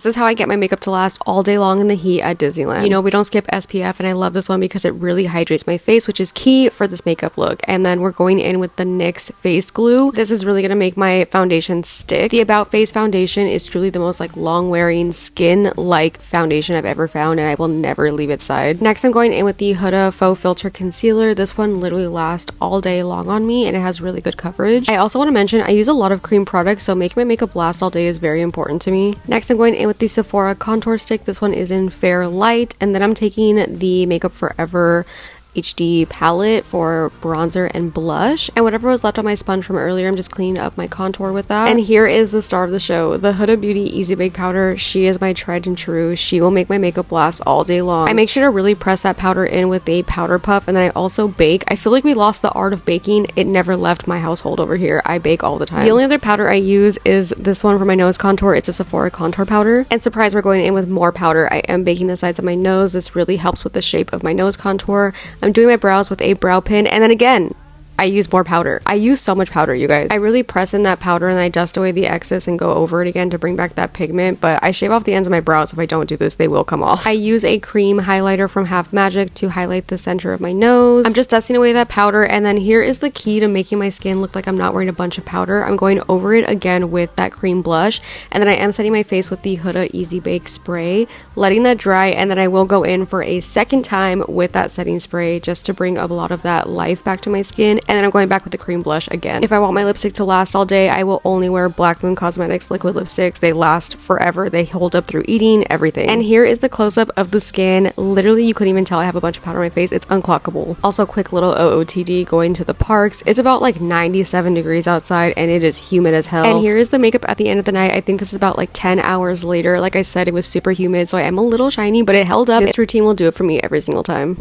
This is how I get my makeup to last all day long in the heat at Disneyland. You know, we don't skip SPF, and I love this one because it really hydrates my face, which is key for this makeup look. And then we're going in with the NYX face glue. This is really going to make my foundation stick. The About Face foundation is truly the most like long-wearing skin-like foundation I've ever found, and I will never leave its side. Next, I'm going in with the Huda Faux Filter Concealer. This one literally lasts all day long on me, and it has really good coverage. I also want to mention I use a lot of cream products, so making my makeup last all day is very important to me. Next, I'm going in with the Sephora contour stick. This one is in Fair Light, and then I'm taking the Makeup Forever HD palette for bronzer and blush, and whatever was left on my sponge from earlier, I'm just cleaning up my contour with that. And here is the star of the show, the Huda Beauty Easy Bake Powder. She is my tried and true. She will make my makeup last all day long. I make sure to really press that powder in with a powder puff, and then I also bake. I feel like we lost the art of baking. It never left my household over here. I bake all the time. The only other powder I use is this one for my nose contour. It's a Sephora contour powder. And surprise, we're going in with more powder. I am baking the sides of my nose. This really helps with the shape of my nose contour. I'm doing my brows with a brow pin, and then again I use more powder. I use so much powder, you guys. I really press in that powder and I dust away the excess and go over it again to bring back that pigment, but I shave off the ends of my brows. If I don't do this, they will come off. I use a cream highlighter from Half Magic to highlight the center of my nose. I'm just dusting away that powder, and then here is the key to making my skin look like I'm not wearing a bunch of powder. I'm going over it again with that cream blush, and then I am setting my face with the Huda Easy Bake Spray, letting that dry, and then I will go in for a second time with that setting spray just to bring a lot of that life back to my skin. And then I'm going back with the cream blush again. If I want my lipstick to last all day, I will only wear Black Moon Cosmetics liquid lipsticks. They last forever. They hold up through eating, everything. And here is the close-up of the skin. Literally, you couldn't even tell I have a bunch of powder on my face. It's unclockable. Also, quick little OOTD going to the parks. It's about like 97 degrees outside, and it is humid as hell. And here is the makeup at the end of the night. I think this is about like 10 hours later. Like I said, it was super humid, so I am a little shiny, but it held up. This routine will do it for me every single time.